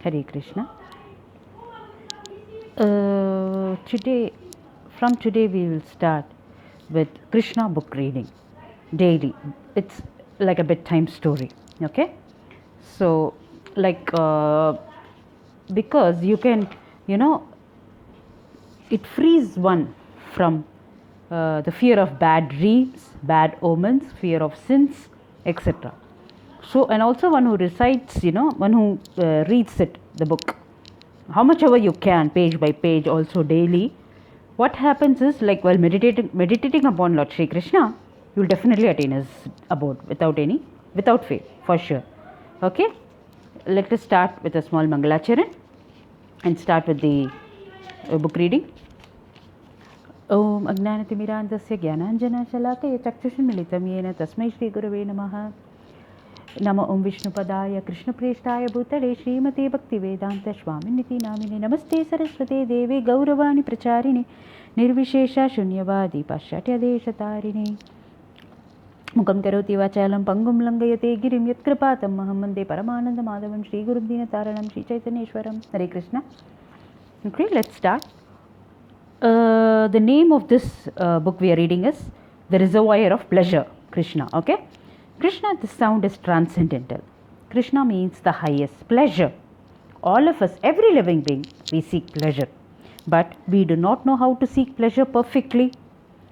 Hare Krishna. From today we will start with Krishna book reading daily. It's like a bedtime story. Okay, so like because you can, you know, it frees one from the fear of bad dreams, bad omens, fear of sins, etc. So, and also one who recites, one who reads it, the book, how much ever you can, page by page, also daily. What happens is, like while meditating upon Lord Shri Krishna, you will definitely attain his abode without fail, for sure. Okay, let us start with a small Mangalacharan and start with the book reading. Om Ajnanatimirandasya Jnananjana-shalakaya Chakshusmilitam Yena Tasmai Shri Gurave Namaha. Namo Om Vishnupadaya Krishnaprestaya Bhutale Srimate Bhaktivedanta Swaminiti Namine Namaste Saraswate Deve Gauravani Pracharini Nirvishesha Shunyavadi Paschatya Deshatarine Mukam Karoti Vachalam Pangum Langayate Girim Yatkripatam Mahamande Paramananda Madhavam Shri Gurum Dinataranam Shri Chaitaneshwaram. Hare Krishna. Okay, let's start. The name of this book we are reading is The Reservoir of Pleasure, Krishna. Okay, Krishna, this sound is transcendental. Krishna means the highest pleasure. All of us, every living being, we seek pleasure. But we do not know how to seek pleasure perfectly.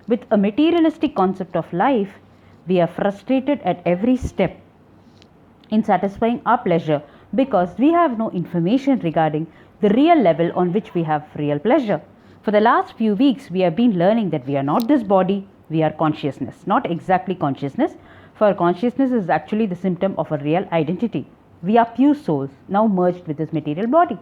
With a materialistic concept of life, we are frustrated at every step in satisfying our pleasure because we have no information regarding the real level on which we have real pleasure. For the last few weeks, we have been learning that we are not this body, we are consciousness. Not exactly consciousness, for consciousness is actually the symptom of a real identity. We are pure souls, now merged with this material body.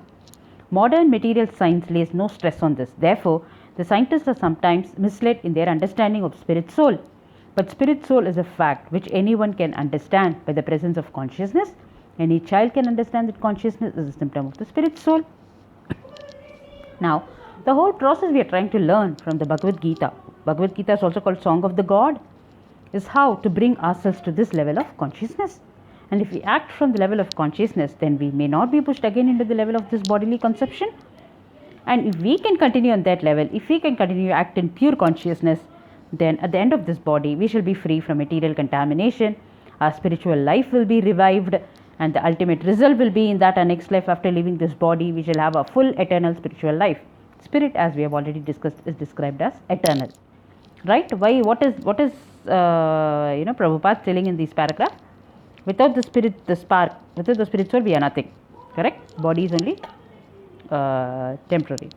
Modern material science lays no stress on this. Therefore, the scientists are sometimes misled in their understanding of spirit soul. But spirit soul is a fact which anyone can understand by the presence of consciousness. Any child can understand that consciousness is a symptom of the spirit soul. Now, the whole process we are trying to learn from the Bhagavad Gita. Bhagavad Gita is also called Song of the God, is how to bring ourselves to this level of consciousness. And if we act from the level of consciousness, then we may not be pushed again into the level of this bodily conception. And if we can continue on that level, if we can continue to act in pure consciousness, then at the end of this body, we shall be free from material contamination. Our spiritual life will be revived, and the ultimate result will be in that our next life after leaving this body, we shall have a full eternal spiritual life. Spirit, as we have already discussed, is described as eternal. Right? Why? What is Prabhupada telling in this paragraph? Without the spirit, the spark, without the spirit soul, we are nothing. Correct? Body is only temporary.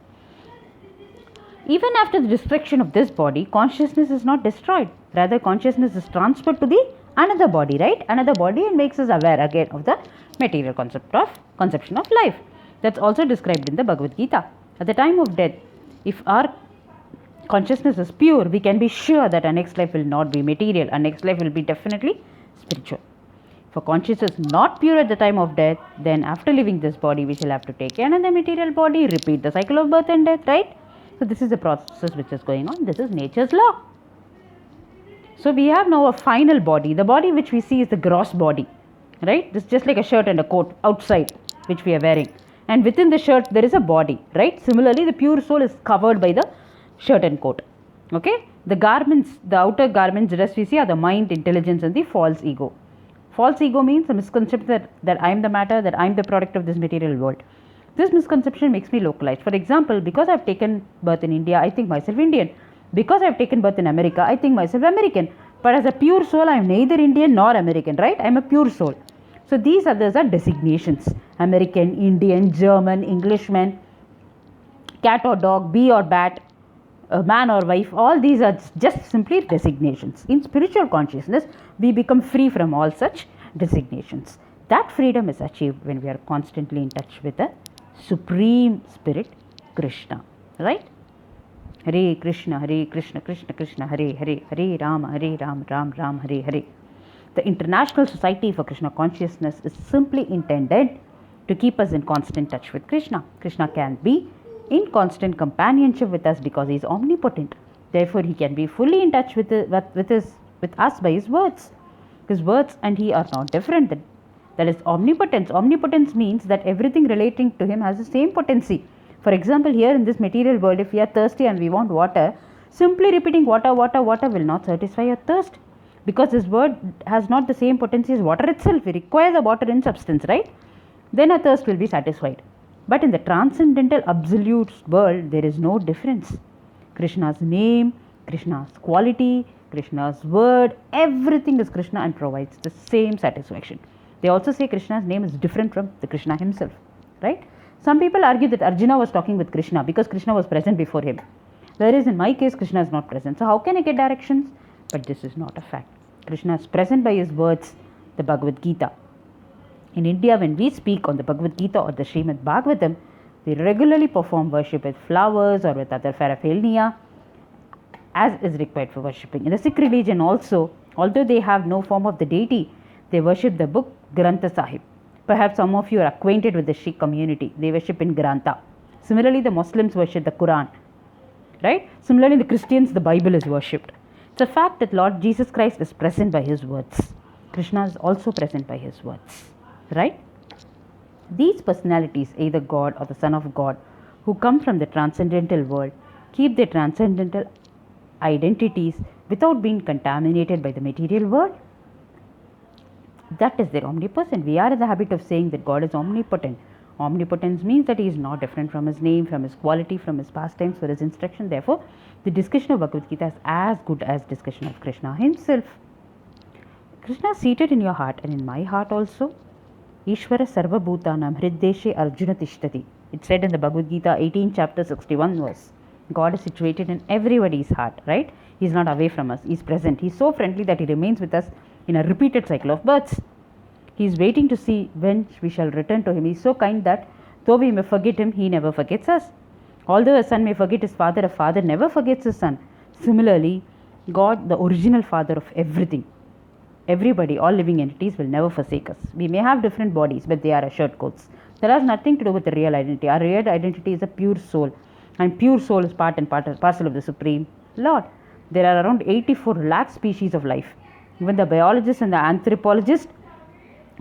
Even after the destruction of this body, consciousness is not destroyed. Rather, consciousness is transferred to the another body, right? Another body, and makes us aware again of the material conception of life. That's also described in the Bhagavad Gita. At the time of death, if our consciousness is pure, we can be sure that our next life will not be material. Our next life will be definitely spiritual. If consciousness is not pure at the time of death, then after leaving this body, we shall have to take another material body, repeat the cycle of birth and death, right? So this is the process which is going on. This is nature's law. So we have now a final body. The body which we see is the gross body, right? This is just like a shirt and a coat outside which we are wearing. And within the shirt, there is a body, right? Similarly, the pure soul is covered by the shirt and coat. Okay? The garments, the outer garments, dress we see are the mind, intelligence, and the false ego. False ego means a misconception that I am the matter, that I am the product of this material world. This misconception makes me localized. For example, because I have taken birth in India, I think myself Indian. Because I have taken birth in America, I think myself American. But as a pure soul, I am neither Indian nor American, right? I am a pure soul. So these others are designations. American, Indian, German, Englishman, cat or dog, bee or bat, man or wife, all these are just simply designations. In spiritual consciousness, we become free from all such designations. That freedom is achieved when we are constantly in touch with the Supreme Spirit, Krishna. Right? Hare Krishna, Krishna Krishna, Hare Hare, Hare Rama, Ram Ram, Hare Hare. The International Society for Krishna Consciousness is simply intended to keep us in constant touch with Krishna. Krishna can be in constant companionship with us because he is omnipotent. Therefore, he can be fully in touch with us by his words. His words and he are not different. That is omnipotence. Omnipotence means that everything relating to him has the same potency. For example, here in this material world, if we are thirsty and we want water, simply repeating water, water, water will not satisfy your thirst, because this word has not the same potency as water itself. We require the water in substance, right? Then our thirst will be satisfied. But in the transcendental absolute world, there is no difference. Krishna's name, Krishna's quality, Krishna's word, everything is Krishna and provides the same satisfaction. They also say Krishna's name is different from the Krishna himself, right? Some people argue that Arjuna was talking with Krishna because Krishna was present before him. Whereas in my case, Krishna is not present. So how can I get directions? But this is not a fact. Krishna is present by his words, the Bhagavad Gita. In India, when we speak on the Bhagavad Gita or the Srimad Bhagavatam, we regularly perform worship with flowers or with other paraphernalia as is required for worshipping. In the Sikh religion also, although they have no form of the deity, they worship the book Granth Sahib. Perhaps some of you are acquainted with the Sikh community. They worship in Grantha. Similarly, the Muslims worship the Quran. Right? Similarly, the Christians, the Bible is worshipped. It's a fact that Lord Jesus Christ is present by his words. Krishna is also present by his words. Right? These personalities, either God or the Son of God, who come from the transcendental world, keep their transcendental identities without being contaminated by the material world. That is their omnipotence. We are in the habit of saying that God is omnipotent. Omnipotence means that he is not different from his name, from his quality, from his pastimes, for his instruction. Therefore, the discussion of Bhagavad Gita is as good as discussion of Krishna himself. Krishna is seated in your heart and in my heart also. Ishvara sarva bhutanam hriddeshe arjuna tishtati. It said in the Bhagavad Gita 18 chapter 61 verse. God is situated in everybody's heart, right? He is not away from us. He is present. He is so friendly that he remains with us in a repeated cycle of births. He is waiting to see when we shall return to him. He is so kind that though we may forget him, he never forgets us. Although a son may forget his father, a father never forgets his son. Similarly, God, the original father of everything, everybody, all living entities will never forsake us. We may have different bodies, but they are assured codes. That has nothing to do with the real identity. Our real identity is a pure soul, and pure soul is part and parcel of the Supreme Lord. There are around 84 lakh species of life. Even the biologists and the anthropologists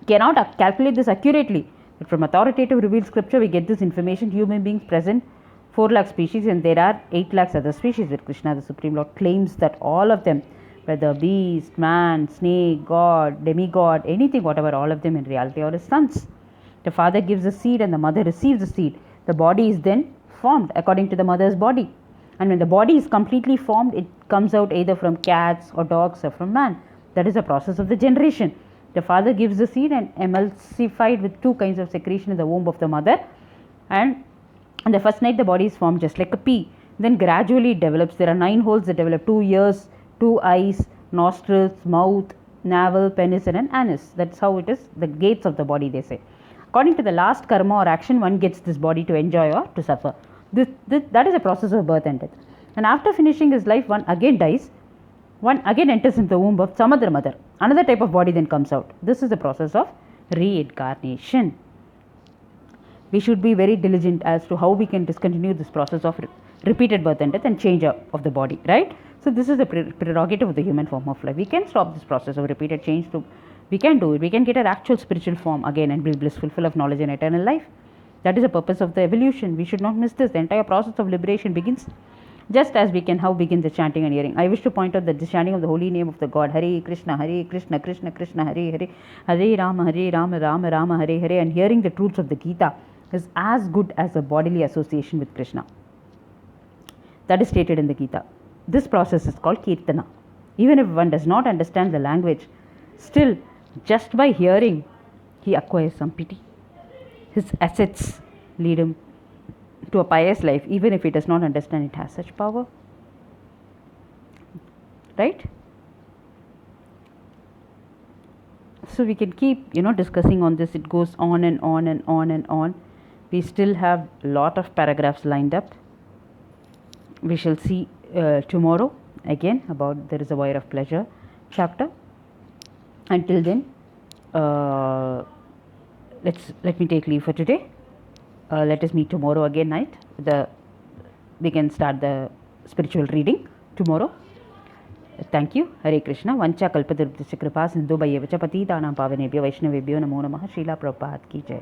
cannot calculate this accurately. But from authoritative revealed scripture, we get this information. Human beings present 4 lakh species, and there are 8 lakhs other species, where Krishna, the Supreme Lord, claims that all of them, whether beast, man, snake, god, demigod, anything, whatever, all of them in reality are his sons. The father gives the seed and the mother receives the seed. The body is then formed according to the mother's body. And when the body is completely formed, it comes out either from cats or dogs or from man. That is the process of the generation. The father gives the seed and emulsified with 2 kinds of secretion in the womb of the mother. And on the first night, the body is formed just like a pea. Then gradually it develops. There are 9 holes that develop: 2 ears, 2 eyes, nostrils, mouth, navel, penis, and an anus. That's how it is, the gates of the body, they say. According to the last karma or action, one gets this body to enjoy or to suffer. That is a process of birth and death. And after finishing his life, one again dies. One again enters into the womb of some other mother. Another type of body then comes out. This is the process of reincarnation. We should be very diligent as to how we can discontinue this process of repeated birth and death and change of the body, right? So this is the prerogative of the human form of life. We can stop this process of repeated change. We can do it. We can get an actual spiritual form again and be blissful, full of knowledge and eternal life. That is the purpose of the evolution. We should not miss this. The entire process of liberation begins just as we can how begins the chanting and hearing. I wish to point out that the chanting of the holy name of the God, Hare Krishna, Krishna Krishna, Hare Hare, Hare Rama, Rama Rama, Hare Hare, and hearing the truths of the Gita is as good as a bodily association with Krishna. That is stated in the Gita. This process is called Kirtana. Even if one does not understand the language, still, just by hearing, he acquires some pity. His assets lead him to a pious life, even if he does not understand it has such power. Right? So we can keep, discussing on this. It goes on and on and on and on. We still have a lot of paragraphs lined up. We shall see tomorrow again about the Reservoir of Pleasure chapter. Until then, let me take leave for today. Let us meet tomorrow again night. We can start the spiritual reading tomorrow. Thank you. Hare Krishna. वंचा कल्पतरुभ्यश्च कृपा सिन्धुभ्यैव च पतितानां पावनेभ्यो वैष्णवेभ्यो नमो नमः. श्रीला प्रभुपाद की जय.